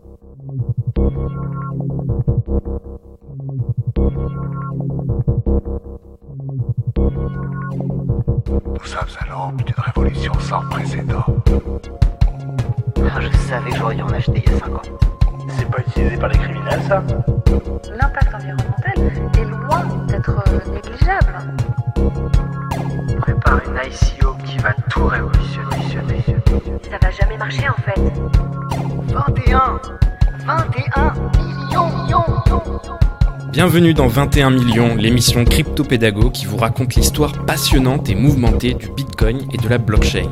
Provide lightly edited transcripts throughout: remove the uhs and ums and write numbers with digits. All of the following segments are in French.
Nous sommes à l'aube d'une révolution sans précédent. Je savais que j'aurais dû en acheter il y a 5 ans. C'est pas utilisé par les criminels, ça? L'impact environnemental est loin d'être négligeable. On prépare une ICO qui va tout révolutionner. Ça va jamais marcher en fait. 21 millions. Bienvenue dans 21 millions, l'émission Crypto-Pédago qui vous raconte l'histoire passionnante et mouvementée du Bitcoin et de la blockchain.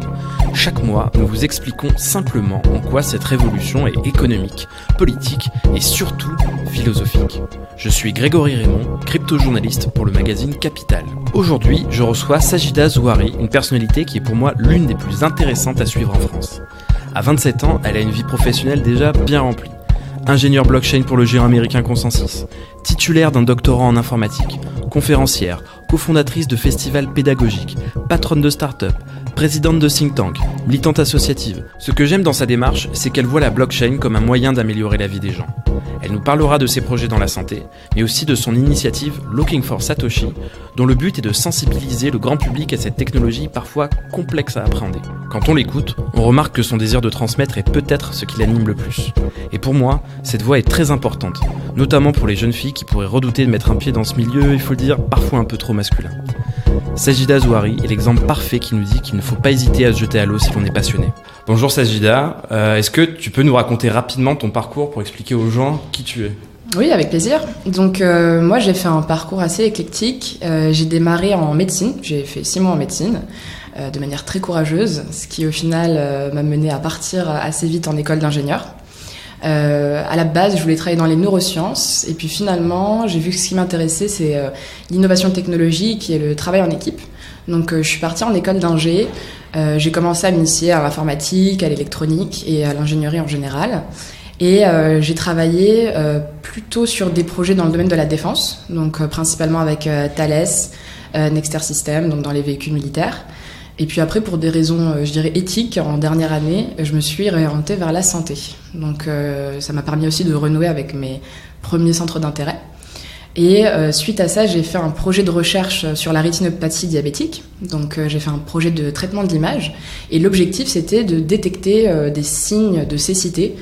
Chaque mois, nous vous expliquons simplement en quoi cette révolution est économique, politique et surtout philosophique. Je suis Grégory Raymond, crypto-journaliste pour le magazine Capital. Aujourd'hui, je reçois Sajida Zouhari, une personnalité qui est pour moi l'une des plus intéressantes à suivre en France. À 27 ans, elle a une vie professionnelle déjà bien remplie. Ingénieure blockchain pour le géant américain Consensus, titulaire d'un doctorat en informatique, conférencière, cofondatrice de festivals pédagogiques, patronne de start-up, présidente de think tank, militante associative. Ce que j'aime dans sa démarche, c'est qu'elle voit la blockchain comme un moyen d'améliorer la vie des gens. Elle nous parlera de ses projets dans la santé, mais aussi de son initiative Looking for Satoshi, dont le but est de sensibiliser le grand public à cette technologie parfois complexe à appréhender. Quand on l'écoute, on remarque que son désir de transmettre est peut-être ce qui l'anime le plus. Et pour moi, cette voix est très importante, notamment pour les jeunes filles qui pourraient redouter de mettre un pied dans ce milieu, il faut le dire, parfois un peu trop masculin. Sajida Zouhari est l'exemple parfait qui nous dit qu'il ne faut pas hésiter à se jeter à l'eau si l'on est passionné. Bonjour Sajida, est-ce que tu peux nous raconter rapidement ton parcours pour expliquer aux gens qui tu es ? Oui, avec plaisir. Donc moi j'ai fait un parcours assez éclectique. J'ai démarré en médecine, j'ai fait 6 mois en médecine, de manière très courageuse, ce qui au final m'a mené à partir assez vite en école d'ingénieur. À la base, je voulais travailler dans les neurosciences et puis finalement, j'ai vu que ce qui m'intéressait, c'est l'innovation technologique et le travail en équipe. Donc, je suis partie en école d'ingé. J'ai commencé à m'initier à l'informatique, à l'électronique et à l'ingénierie en général. Et j'ai travaillé plutôt sur des projets dans le domaine de la défense, donc principalement avec Thales, Nexter Systems, donc dans les véhicules militaires. Et puis après, pour des raisons, je dirais, éthiques, en dernière année, je me suis réorientée vers la santé. Donc ça m'a permis aussi de renouer avec mes premiers centres d'intérêt. Et suite à ça, j'ai fait un projet de recherche sur la rétinopathie diabétique. Donc j'ai fait un projet de traitement de l'image. Et l'objectif, c'était de détecter des signes de cécité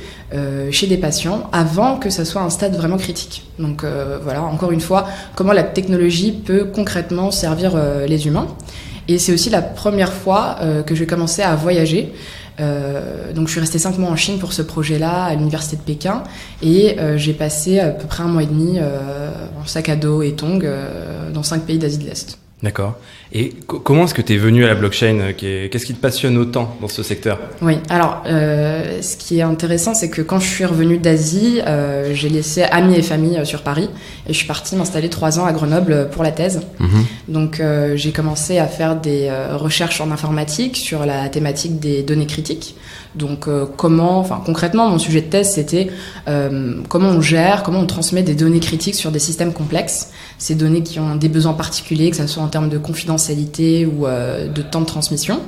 chez des patients avant que ça soit un stade vraiment critique. Donc voilà, encore une fois, comment la technologie peut concrètement servir les humains. Et c'est aussi la première fois que j'ai commencé à voyager. Donc je suis restée 5 mois en Chine pour ce projet-là, à l'université de Pékin. Et j'ai passé à peu près 1 mois et demi en sac à dos et tongs dans 5 pays d'Asie de l'Est. D'accord. Et comment est-ce que tu es venu à la blockchain ? Qu'est-ce qui te passionne autant dans ce secteur ? Oui, alors ce qui est intéressant, c'est que quand je suis revenue d'Asie, j'ai laissé amis et famille sur Paris et je suis partie m'installer 3 ans à Grenoble pour la thèse. Donc j'ai commencé à faire des recherches en informatique sur la thématique des données critiques. Donc concrètement, mon sujet de thèse, c'était comment on gère, comment on transmet des données critiques sur des systèmes complexes. Ces données qui ont des besoins particuliers, que ce soit en termes de confidentialité ou de temps de transmission.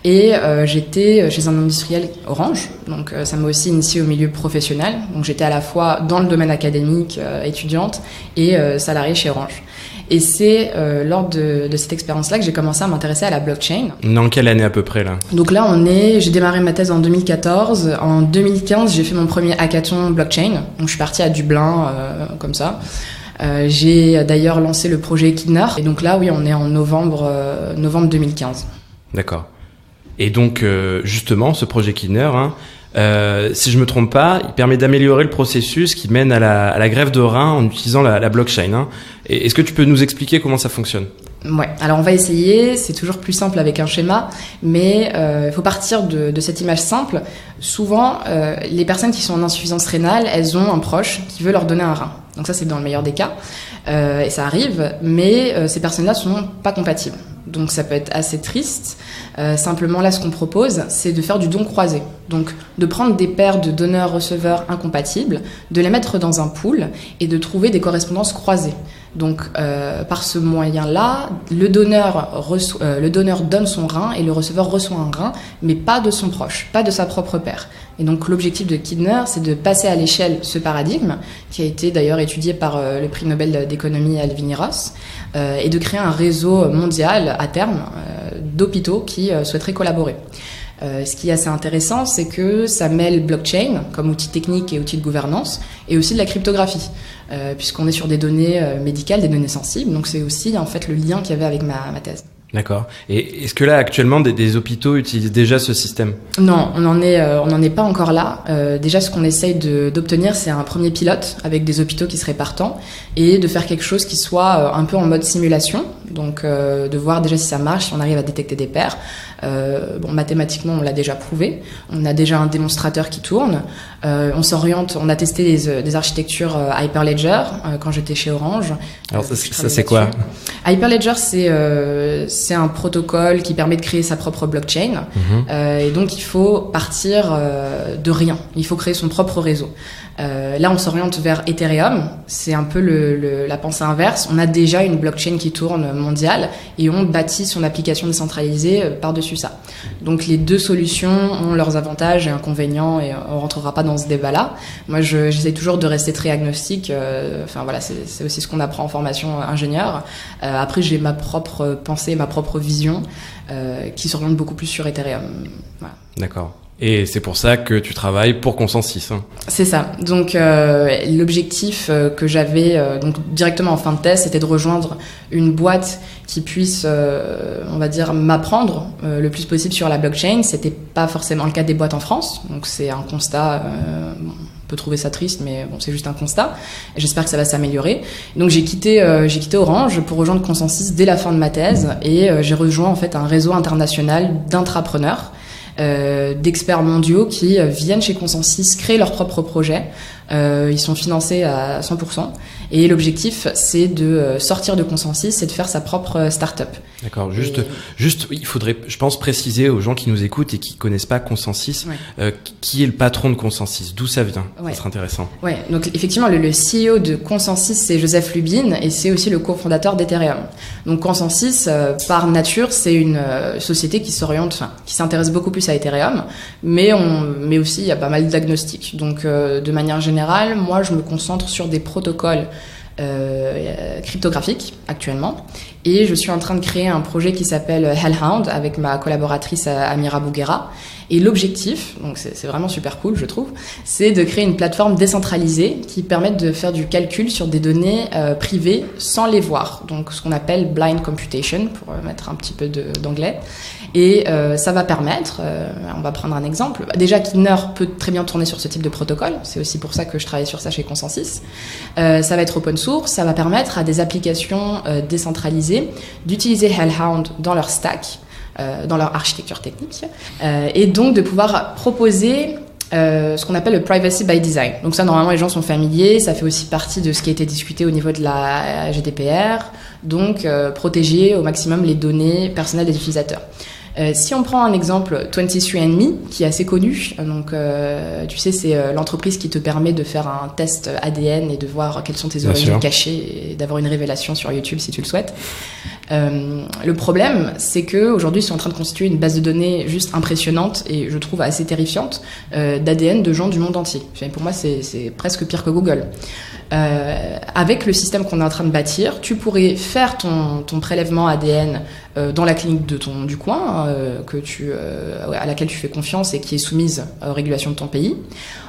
Et j'étais chez un industriel Orange, donc ça m'a aussi initiée au milieu professionnel. Donc j'étais à la fois dans le domaine académique, étudiante, et salariée chez Orange. Et c'est lors de cette expérience-là que j'ai commencé à m'intéresser à la blockchain. Dans quelle année à peu près là ? Donc là, j'ai démarré ma thèse en 2014. En 2015, j'ai fait mon premier hackathon blockchain. Donc je suis partie à Dublin, comme ça. J'ai d'ailleurs lancé le projet Kidner. Et donc là, oui, on est en novembre 2015. D'accord. Et donc, justement, ce projet Kidner, si je me trompe pas, il permet d'améliorer le processus qui mène à la greffe de rein en utilisant la blockchain. Et est-ce que tu peux nous expliquer comment ça fonctionne ? Ouais, alors on va essayer, c'est toujours plus simple avec un schéma, mais il faut partir de cette image simple. Souvent, les personnes qui sont en insuffisance rénale, elles ont un proche qui veut leur donner un rein. Donc ça, c'est dans le meilleur des cas, et ça arrive, mais ces personnes-là sont pas compatibles. Donc ça peut être assez triste. Simplement là, ce qu'on propose, c'est de faire du don croisé. Donc de prendre des paires de donneurs-receveurs incompatibles, de les mettre dans un pool et de trouver des correspondances croisées. Donc par ce moyen-là, le donneur donne son rein et le receveur reçoit un rein, mais pas de son proche, pas de sa propre paire. Et donc l'objectif de Kidner, c'est de passer à l'échelle ce paradigme, qui a été d'ailleurs étudié par le prix Nobel d'économie Alvin Ross, et de créer un réseau mondial à terme d'hôpitaux qui souhaiteraient collaborer. Ce qui est assez intéressant, c'est que ça mêle blockchain comme outil technique et outil de gouvernance, et aussi de la cryptographie, puisqu'on est sur des données médicales, des données sensibles. Donc c'est aussi en fait le lien qu'il y avait avec ma thèse. D'accord. Et est-ce que là, actuellement, des hôpitaux utilisent déjà ce système ? Non, on n'en est pas encore là. Déjà, ce qu'on essaye d'obtenir, c'est un premier pilote avec des hôpitaux qui seraient partants et de faire quelque chose qui soit un peu en mode simulation. Donc, de voir déjà si ça marche, si on arrive à détecter des pairs. Mathématiquement, on l'a déjà prouvé. On a déjà un démonstrateur qui tourne. On s'oriente. On a testé des architectures Hyperledger quand j'étais chez Orange. Alors, ça c'est quoi ? Hyperledger, c'est un protocole qui permet de créer sa propre blockchain. Et donc, il faut partir de rien. Il faut créer son propre réseau. Là, on s'oriente vers Ethereum. C'est un peu la pensée inverse. On a déjà une blockchain qui tourne mondiale et on bâtit son application décentralisée par-dessus ça. Donc, les deux solutions ont leurs avantages et inconvénients et on rentrera pas dans ce débat-là. Moi, j'essaie toujours de rester très agnostique. C'est aussi ce qu'on apprend en formation ingénieur. Après, j'ai ma propre pensée, ma propre vision qui s'oriente beaucoup plus sur Ethereum. Voilà. D'accord. Et c'est pour ça que tu travailles pour Consensus. C'est ça. Donc l'objectif que j'avais donc directement en fin de thèse, c'était de rejoindre une boîte qui puisse, on va dire, m'apprendre le plus possible sur la blockchain. C'était pas forcément le cas des boîtes en France, donc c'est un constat. On peut trouver ça triste, mais bon, c'est juste un constat. Et j'espère que ça va s'améliorer. Donc j'ai quitté Orange pour rejoindre Consensus dès la fin de ma thèse et j'ai rejoint en fait un réseau international d'intrapreneurs. D'experts mondiaux qui viennent chez Consensus créer leurs propres projets. Ils sont financés à 100% et l'objectif c'est de sortir de Consensus et de faire sa propre start-up. D'accord. Juste, il faudrait, je pense, préciser aux gens qui nous écoutent et qui connaissent pas Consensus, qui est le patron de Consensus, d'où ça vient. Ça serait intéressant. Ouais. Donc effectivement, le CEO de Consensus c'est Joseph Lubin et c'est aussi le cofondateur d'Ethereum. Donc Consensus, par nature, c'est une société qui s'intéresse beaucoup plus à Ethereum, mais aussi il y a pas mal d'agnostiques. Donc de manière générale, moi je me concentre sur des protocoles cryptographiques actuellement et je suis en train de créer un projet qui s'appelle Hellhound avec ma collaboratrice Amira Bouguera et l'objectif, donc c'est vraiment super cool je trouve, c'est de créer une plateforme décentralisée qui permette de faire du calcul sur des données privées sans les voir, donc ce qu'on appelle blind computation pour mettre un petit peu d'anglais. Et ça va permettre, on va prendre un exemple, déjà Kidner peut très bien tourner sur ce type de protocole, c'est aussi pour ça que je travaille sur ça chez Consensus. Ça va être open source, ça va permettre à des applications décentralisées d'utiliser Hellhound dans leur stack, dans leur architecture technique, et donc de pouvoir proposer ce qu'on appelle le privacy by design. Donc ça, normalement, les gens sont familiers, ça fait aussi partie de ce qui a été discuté au niveau de la GDPR, donc protéger au maximum les données personnelles des utilisateurs. Si on prend un exemple 23andMe, qui est assez connu, donc tu sais, c'est l'entreprise qui te permet de faire un test ADN et de voir quelles sont tes origines cachées et d'avoir une révélation sur YouTube si tu le souhaites. Le problème, c'est qu'aujourd'hui, ils sont en train de constituer une base de données juste impressionnante et je trouve assez terrifiante d'ADN de gens du monde entier. Pour moi, c'est presque pire que Google. Avec le système qu'on est en train de bâtir, tu pourrais faire ton prélèvement ADN dans la clinique du coin, à laquelle tu fais confiance et qui est soumise aux régulations de ton pays,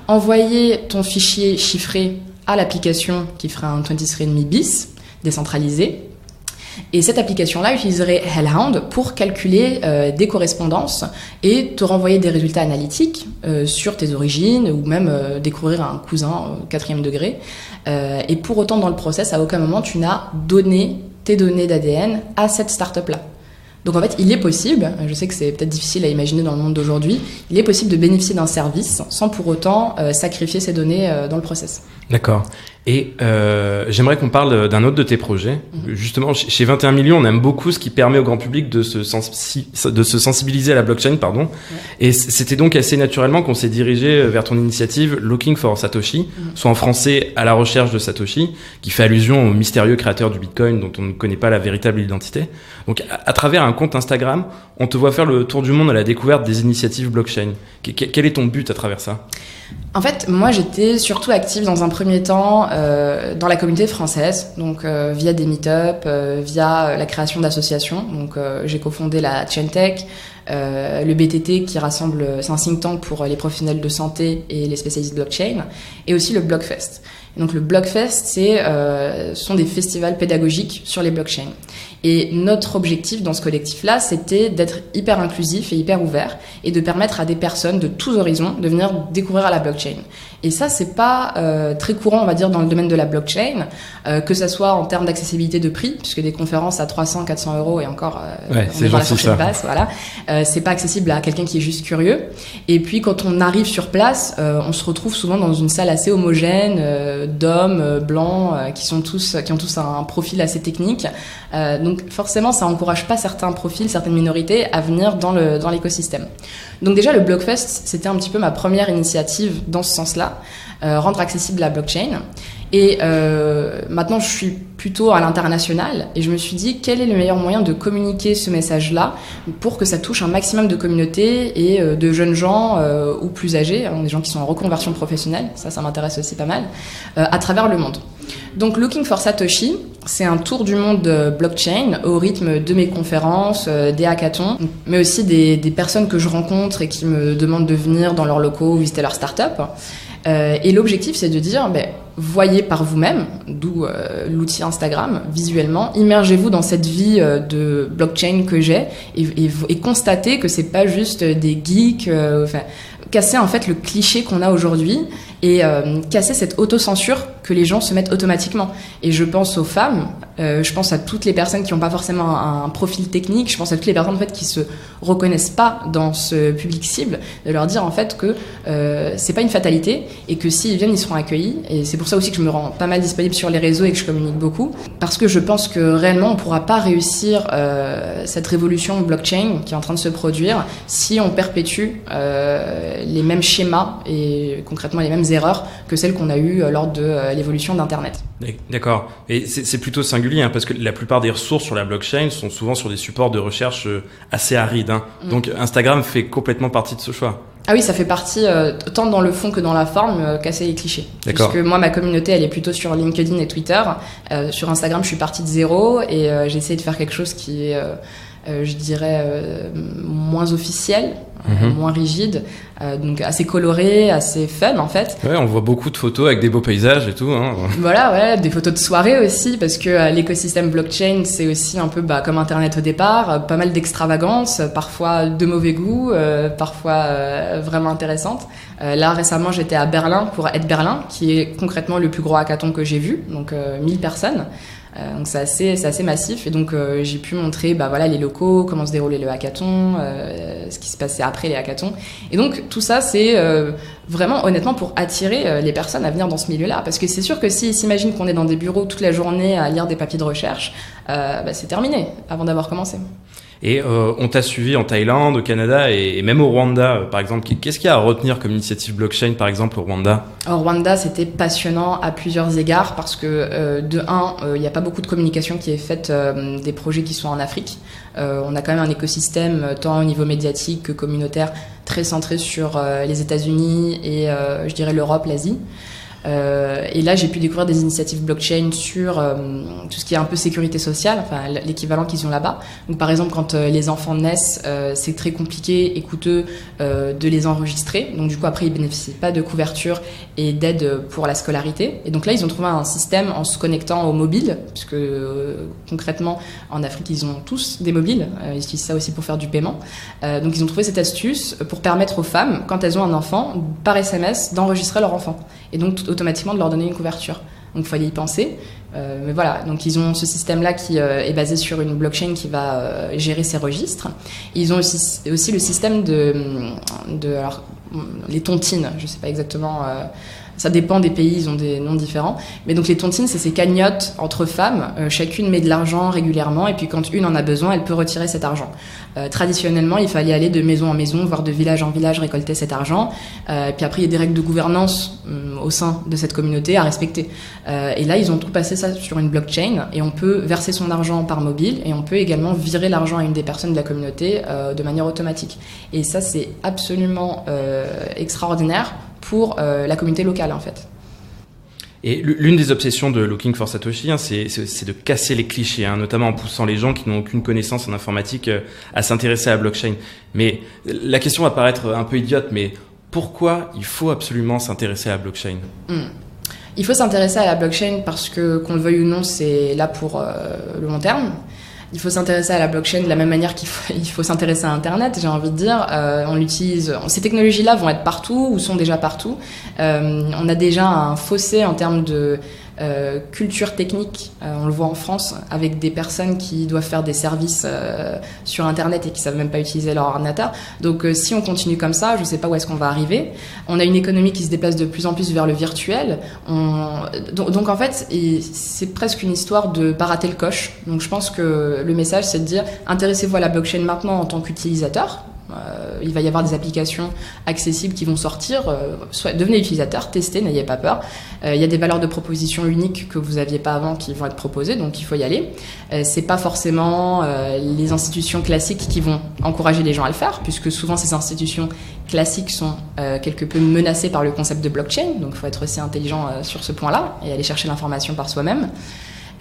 envoyer ton fichier chiffré à l'application qui ferait un 23andMe bis décentralisé. Et cette application-là utiliserait Hellhound pour calculer des correspondances et te renvoyer des résultats analytiques sur tes origines ou même découvrir un cousin au 4e degré. Et pour autant, dans le process, à aucun moment, tu n'as donné tes données d'ADN à cette start-up-là. Donc en fait, il est possible, je sais que c'est peut-être difficile à imaginer dans le monde d'aujourd'hui, il est possible de bénéficier d'un service sans pour autant sacrifier ses données dans le process. D'accord. Et j'aimerais qu'on parle d'un autre de tes projets. Justement, chez 21 millions, on aime beaucoup ce qui permet au grand public de se sensibiliser à la blockchain, pardon. Ouais. Et c'était donc assez naturellement qu'on s'est dirigé vers ton initiative Looking for Satoshi, soit en français à la recherche de Satoshi, qui fait allusion au mystérieux créateur du Bitcoin dont on ne connaît pas la véritable identité. Donc, à travers un compte Instagram, on te voit faire le tour du monde à la découverte des initiatives blockchain. Quel est ton but à travers ça ? En fait, moi, j'étais surtout active dans un premier temps dans la communauté française, donc via des meet-up, via la création d'associations. Donc, j'ai cofondé la Chaintech, le BTT qui rassemble, c'est un think tank pour les professionnels de santé et les spécialistes blockchain, et aussi le Blockfest. Et donc, le Blockfest, sont des festivals pédagogiques sur les blockchains. Et notre objectif dans ce collectif-là, c'était d'être hyper inclusif et hyper ouvert et de permettre à des personnes de tous horizons de venir découvrir la blockchain. Et ça, c'est pas très courant, on va dire, dans le domaine de la blockchain, que ça soit en termes d'accessibilité de prix, puisque des conférences à 300, 400 euros et encore, c'est dans la fourchette basse, voilà. C'est pas accessible à quelqu'un qui est juste curieux. Et puis, quand on arrive sur place, on se retrouve souvent dans une salle assez homogène, d'hommes blancs qui ont tous un profil assez technique. Donc forcément, ça encourage pas certains profils, certaines minorités à venir dans l'écosystème. Donc déjà, le Blockfest, c'était un petit peu ma première initiative dans ce sens-là, rendre accessible la blockchain. Et maintenant, je suis plutôt à l'international et je me suis dit quel est le meilleur moyen de communiquer ce message-là pour que ça touche un maximum de communautés et de jeunes gens ou plus âgés, des gens qui sont en reconversion professionnelle, ça m'intéresse aussi pas mal, à travers le monde. Donc Looking for Satoshi, c'est un tour du monde blockchain au rythme de mes conférences, des hackathons, mais aussi des personnes que je rencontre et qui me demandent de venir dans leurs locaux, visiter leur start-up. Et l'objectif, c'est de dire, voyez par vous-même, d'où l'outil Instagram, visuellement, immergez-vous dans cette vie de blockchain que j'ai et constatez que c'est pas juste des geeks, casser en fait le cliché qu'on a aujourd'hui et casser cette autocensure que les gens se mettent automatiquement. Et je pense aux femmes, je pense à toutes les personnes qui n'ont pas forcément un profil technique, je pense à toutes les personnes en fait qui se reconnaissent pas dans ce public cible, de leur dire en fait que c'est pas une fatalité et que s'ils viennent, ils seront accueillis. Et c'est pour ça aussi que je me rends pas mal disponible sur les réseaux et que je communique beaucoup, parce que je pense que réellement on pourra pas réussir cette révolution blockchain qui est en train de se produire si on perpétue les mêmes schémas et concrètement les mêmes erreurs que celles qu'on a eues lors de l'évolution d'Internet. D'accord. Et c'est plutôt singulier parce que la plupart des ressources sur la blockchain sont souvent sur des supports de recherche assez arides. Donc Instagram fait complètement partie de ce choix. Ah oui, ça fait partie, tant dans le fond que dans la forme, casser les clichés. D'accord. Puisque moi, ma communauté, elle est plutôt sur LinkedIn et Twitter. Sur Instagram, je suis partie de zéro et j'ai essayé de faire quelque chose qui est, je dirais, moins officiel, moins rigide, donc assez coloré, assez fun en fait. Ouais, on voit beaucoup de photos avec des beaux paysages et tout. Voilà, ouais, des photos de soirée aussi, parce que l'écosystème blockchain, c'est aussi un peu comme Internet au départ, pas mal d'extravagance, parfois de mauvais goût, parfois vraiment intéressantes. Là, récemment, j'étais à Berlin pour Être Berlin, qui est concrètement le plus gros hackathon que j'ai vu, donc 1000 personnes. Donc c'est assez massif et donc j'ai pu montrer les locaux, comment se déroulait le hackathon, ce qui se passait après les hackathons. Et donc tout ça c'est vraiment honnêtement pour attirer les personnes à venir dans ce milieu-là, parce que c'est sûr que s'ils s'imaginent qu'on est dans des bureaux toute la journée à lire des papiers de recherche, c'est terminé avant d'avoir commencé. Et on t'a suivi en Thaïlande, au Canada et même au Rwanda, par exemple. Qu'est-ce qu'il y a à retenir comme initiative blockchain, par exemple, au Rwanda ? Au Rwanda, c'était passionnant à plusieurs égards parce que, il n'y a pas beaucoup de communication qui est faite des projets qui sont en Afrique. On a quand même un écosystème, tant au niveau médiatique que communautaire, très centré sur les États-Unis et, je dirais, l'Europe, l'Asie. Et là, j'ai pu découvrir des initiatives blockchain sur tout ce qui est un peu sécurité sociale, enfin l'équivalent qu'ils ont là-bas. Donc, par exemple, quand les enfants naissent, c'est très compliqué et coûteux de les enregistrer. Donc, du coup, après, ils bénéficient pas de couverture et d'aide pour la scolarité. Et donc là, ils ont trouvé un système en se connectant au mobile, puisque concrètement, en Afrique, ils ont tous des mobiles. Ils utilisent ça aussi pour faire du paiement. Donc, ils ont trouvé cette astuce pour permettre aux femmes, quand elles ont un enfant, par SMS, d'enregistrer leur enfant. Et donc, automatiquement de leur donner une couverture. Donc il fallait y penser. Mais voilà, donc ils ont ce système-là qui est basé sur une blockchain qui va gérer ces registres. Et ils ont aussi le système alors les tontines, je sais pas exactement, ça dépend des pays, ils ont des noms différents. Mais donc les tontines, c'est ces cagnottes entre femmes. Chacune met de l'argent régulièrement et puis quand une en a besoin, elle peut retirer cet argent. Traditionnellement, il fallait aller de maison en maison, voire de village en village, récolter cet argent. Puis après, il y a des règles de gouvernance au sein de cette communauté à respecter. Et là, ils ont tout passé ça sur une blockchain et on peut verser son argent par mobile et on peut également virer l'argent à une des personnes de la communauté de manière automatique. Et ça, c'est absolument extraordinaire pour la communauté locale, en fait. Et l'une des obsessions de Looking for Satoshi, c'est de casser les clichés, notamment en poussant les gens qui n'ont aucune connaissance en informatique à s'intéresser à la blockchain. Mais la question va paraître un peu idiote, mais pourquoi il faut absolument s'intéresser à la blockchain ? Il faut s'intéresser à la blockchain parce que, qu'on le veuille ou non, c'est là pour le long terme. Il faut s'intéresser à la blockchain de la même manière qu'il faut s'intéresser à Internet, j'ai envie de dire. On l'utilise. Ces technologies-là vont être partout ou sont déjà partout. On a déjà un fossé en termes de culture technique. On le voit en France avec des personnes qui doivent faire des services sur Internet et qui savent même pas utiliser leur ordinateur. Donc si on continue comme ça, je sais pas où est-ce qu'on va arriver. On a une économie qui se déplace de plus en plus vers le virtuel. Donc en fait, c'est presque une histoire de pas rater le coche. Donc je pense que le message, c'est de dire intéressez-vous à la blockchain maintenant en tant qu'utilisateur. Il va y avoir des applications accessibles qui vont sortir. Soit devenez utilisateur, testez, n'ayez pas peur. Il y a des valeurs de proposition uniques que vous n'aviez pas avant qui vont être proposées, donc il faut y aller. C'est pas forcément les institutions classiques qui vont encourager les gens à le faire, puisque souvent ces institutions classiques sont quelque peu menacées par le concept de blockchain. Donc il faut être aussi intelligent sur ce point-là et aller chercher l'information par soi-même.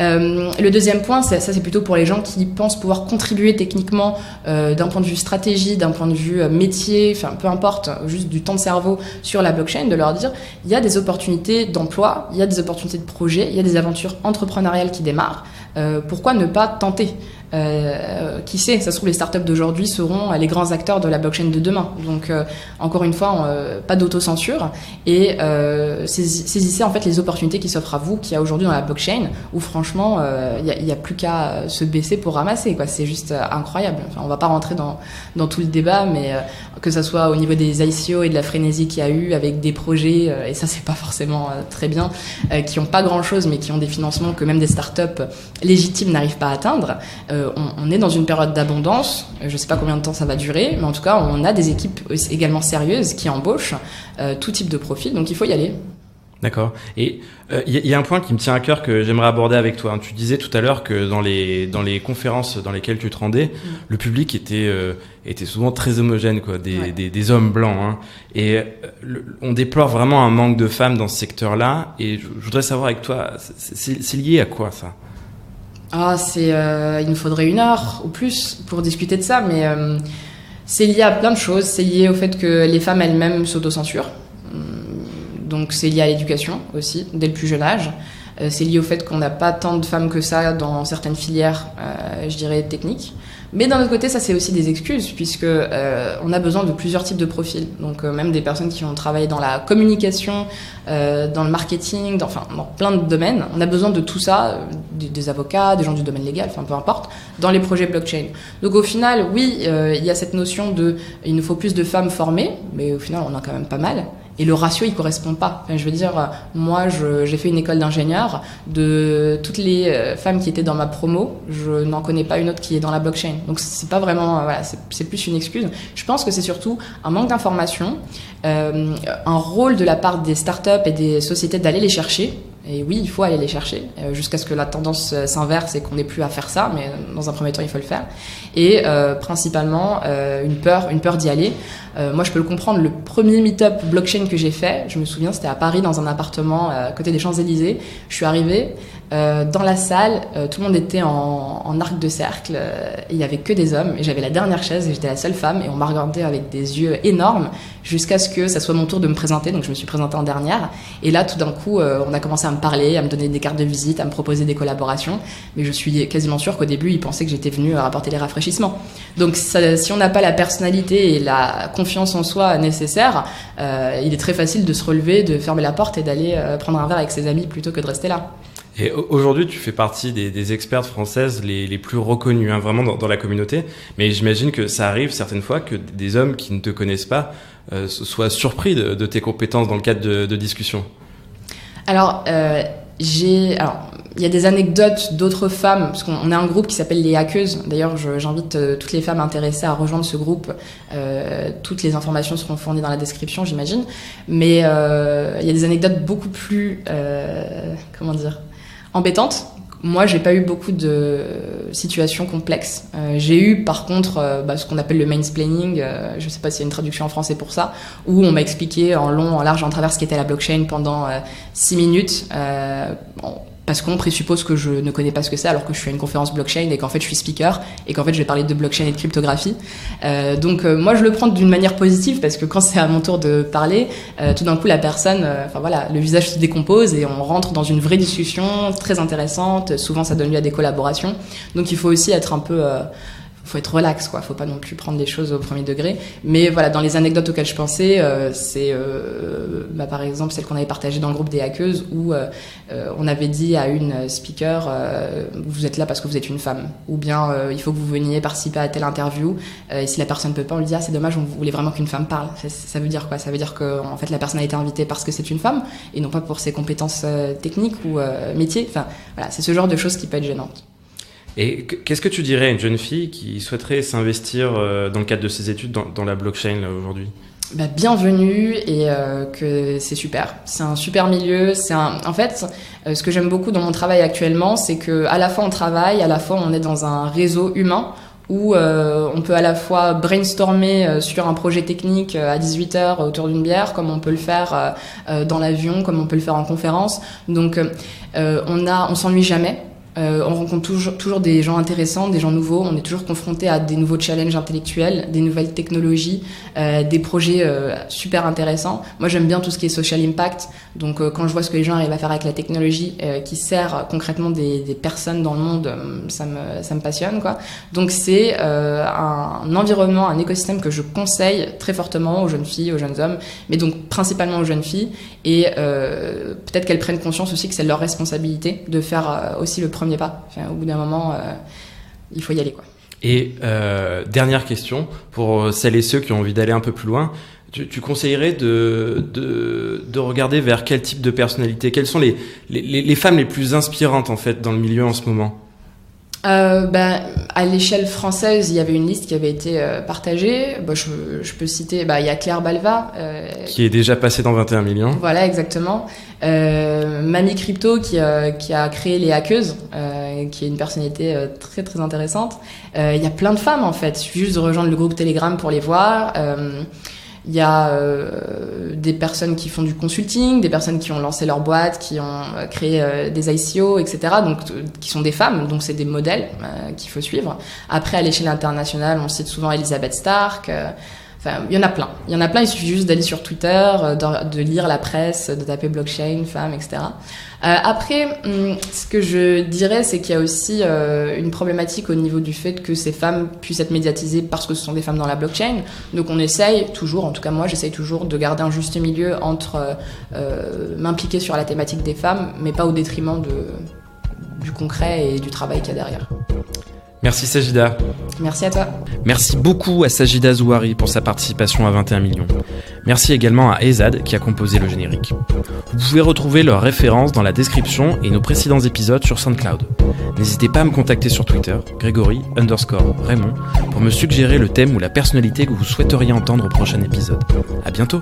Le deuxième point, c'est plutôt pour les gens qui pensent pouvoir contribuer techniquement d'un point de vue stratégie, d'un point de vue métier, enfin peu importe, juste du temps de cerveau sur la blockchain, de leur dire il y a des opportunités d'emploi, il y a des opportunités de projet, il y a des aventures entrepreneuriales qui démarrent. Pourquoi ne pas tenter ? Qui sait, ça se trouve les startups d'aujourd'hui seront les grands acteurs de la blockchain de demain. Donc encore une fois, pas d'autocensure et saisissez en fait les opportunités qui s'offrent à vous, qu'il y a aujourd'hui dans la blockchain, où franchement il y a plus qu'à se baisser pour ramasser, quoi. C'est juste incroyable. Enfin, on va pas rentrer dans tout le débat, mais que ça soit au niveau des ICO et de la frénésie qu'il y a eu avec des projets, et ça c'est pas forcément très bien, qui ont pas grand chose mais qui ont des financements que même des startups légitimes n'arrivent pas à atteindre. On est dans une période d'abondance, je sais pas combien de temps ça va durer, mais en tout cas on a des équipes également sérieuses qui embauchent tout type de profil, donc il faut y aller. D'accord. Et il y a un point qui me tient à cœur que j'aimerais aborder avec toi. Tu disais tout à l'heure que dans les conférences dans lesquelles tu te rendais, le public était souvent très homogène, quoi, des hommes blancs. Et on déplore vraiment un manque de femmes dans ce secteur-là. Et je voudrais savoir avec toi, c'est lié à quoi ça ? Il nous faudrait 1 heure ou plus pour discuter de ça, mais c'est lié à plein de choses. C'est lié au fait que les femmes elles-mêmes s'autocensurent. Donc c'est lié à l'éducation aussi, dès le plus jeune âge. C'est lié au fait qu'on n'a pas tant de femmes que ça dans certaines filières, je dirais, techniques. Mais d'un autre côté, ça c'est aussi des excuses, puisque on a besoin de plusieurs types de profils. Donc même des personnes qui ont travaillé dans la communication, dans le marketing, dans plein de domaines. On a besoin de tout ça, des avocats, des gens du domaine légal, enfin peu importe, dans les projets blockchain. Donc au final, oui, il y a cette notion il nous faut plus de femmes formées, mais au final on en a quand même pas mal. Et le ratio, il correspond pas. Enfin, je veux dire, moi, j'ai fait une école d'ingénieur. De toutes les femmes qui étaient dans ma promo, je n'en connais pas une autre qui est dans la blockchain. Donc, c'est pas vraiment, c'est plus une excuse. Je pense que c'est surtout un manque d'information, un rôle de la part des startups et des sociétés d'aller les chercher. Et oui, il faut aller les chercher, jusqu'à ce que la tendance s'inverse et qu'on n'ait plus à faire ça, mais dans un premier temps, il faut le faire. Et principalement, une peur d'y aller. Moi, je peux le comprendre. Le premier meet-up blockchain que j'ai fait, je me souviens, c'était à Paris, dans un appartement à côté des Champs-Élysées. Je suis arrivée dans la salle, tout le monde était en arc de cercle, et il y avait que des hommes, et j'avais la dernière chaise, et j'étais la seule femme, et on m'a regardé avec des yeux énormes, jusqu'à ce que ça soit mon tour de me présenter. Donc je me suis présentée en dernière, et là, tout d'un coup, on a commencé à me parler, à me donner des cartes de visite, à me proposer des collaborations, mais je suis quasiment sûre qu'au début, ils pensaient que j'étais venue rapporter les rafraîchissements. Donc si on n'a pas la personnalité et la confiance en soi nécessaire, il est très facile de se relever, de fermer la porte et d'aller prendre un verre avec ses amis plutôt que de rester là. Et aujourd'hui, tu fais partie des expertes françaises les plus reconnues, hein, vraiment dans la communauté. Mais j'imagine que ça arrive certaines fois que des hommes qui ne te connaissent pas soient surpris de tes compétences dans le cadre de discussions. Alors, il y a des anecdotes d'autres femmes, parce qu'on est un groupe qui s'appelle les Hackeuses. D'ailleurs, j'invite toutes les femmes intéressées à rejoindre ce groupe. Toutes les informations seront fournies dans la description, j'imagine. Mais il y a des anecdotes beaucoup plus, embêtantes. Moi, j'ai pas eu beaucoup de situations complexes. J'ai eu, par contre, ce qu'on appelle le mansplaining. Je sais pas s'il y a une traduction en français pour ça, où on m'a expliqué en long, en large, en travers ce qu'était la blockchain pendant 6 minutes. Parce qu'on présuppose que je ne connais pas ce que c'est, alors que je suis à une conférence blockchain et qu'en fait je suis speaker et qu'en fait je vais parler de blockchain et de cryptographie. Donc moi je le prends d'une manière positive, parce que quand c'est à mon tour de parler, tout d'un coup la personne, le visage se décompose et on rentre dans une vraie discussion très intéressante. Souvent ça donne lieu à des collaborations. Donc il faut aussi être un peu... faut être relax, quoi. Faut pas non plus prendre les choses au premier degré. Mais voilà, dans les anecdotes auxquelles je pensais, c'est par exemple celle qu'on avait partagée dans le groupe des hackeuses, où on avait dit à une speaker, vous êtes là parce que vous êtes une femme, ou bien il faut que vous veniez participer à telle interview. Et si la personne peut pas, on lui dit c'est dommage, on voulait vraiment qu'une femme parle. Ça veut dire quoi? Ça veut dire que en fait la personne a été invitée parce que c'est une femme et non pas pour ses compétences techniques ou métiers. Enfin voilà, c'est ce genre de choses qui peut être gênante. Et qu'est-ce que tu dirais à une jeune fille qui souhaiterait s'investir dans le cadre de ses études dans la blockchain là, aujourd'hui? Bienvenue, et que c'est super. C'est un super milieu. En fait, ce que j'aime beaucoup dans mon travail actuellement, c'est que à la fois on travaille, à la fois on est dans un réseau humain où on peut à la fois brainstormer sur un projet technique à 18h autour d'une bière, comme on peut le faire dans l'avion, comme on peut le faire en conférence. Donc on s'ennuie jamais. On rencontre toujours des gens intéressants, des gens nouveaux. On est toujours confronté à des nouveaux challenges intellectuels, des nouvelles technologies, des projets super intéressants. Moi, j'aime bien tout ce qui est social impact. Donc, quand je vois ce que les gens arrivent à faire avec la technologie qui sert concrètement des personnes dans le monde, ça me passionne, quoi. Donc, c'est un environnement, un écosystème que je conseille très fortement aux jeunes filles, aux jeunes hommes, mais donc principalement aux jeunes filles. Et peut-être qu'elles prennent conscience aussi que c'est leur responsabilité de faire aussi le premier pas. Enfin, au bout d'un moment, il faut y aller, quoi. Et dernière question, pour celles et ceux qui ont envie d'aller un peu plus loin, tu conseillerais de regarder vers quel type de personnalité? Quelles sont les femmes les plus inspirantes en fait dans le milieu en ce moment? À l'échelle française, il y avait une liste qui avait été partagée. Je peux citer, il y a Claire Balva. Qui est déjà passée dans 21 millions. Voilà, exactement. Mamie Crypto qui a créé les Hackeuses, qui est une personnalité très très intéressante. Il y a plein de femmes en fait. Il suffit juste de rejoindre le groupe Telegram pour les voir. Il y a des personnes qui font du consulting, des personnes qui ont lancé leur boîte, qui ont créé des ICO, etc. Donc, qui sont des femmes, donc c'est des modèles qu'il faut suivre. Après, à l'échelle internationale, on cite souvent Elizabeth Stark. Il y en a plein. Il suffit juste d'aller sur Twitter, de lire la presse, de taper blockchain, femmes, etc. Après, ce que je dirais, c'est qu'il y a aussi une problématique au niveau du fait que ces femmes puissent être médiatisées parce que ce sont des femmes dans la blockchain. Donc on essaye toujours, en tout cas moi j'essaye toujours de garder un juste milieu entre m'impliquer sur la thématique des femmes, mais pas au détriment du concret et du travail qu'il y a derrière. Merci Sajida. Merci à toi. Merci beaucoup à Sajida Zouari pour sa participation à 21 millions. Merci également à Ezad qui a composé le générique. Vous pouvez retrouver leurs références dans la description et nos précédents épisodes sur SoundCloud. N'hésitez pas à me contacter sur Twitter, Grégory_Raymond, pour me suggérer le thème ou la personnalité que vous souhaiteriez entendre au prochain épisode. À bientôt.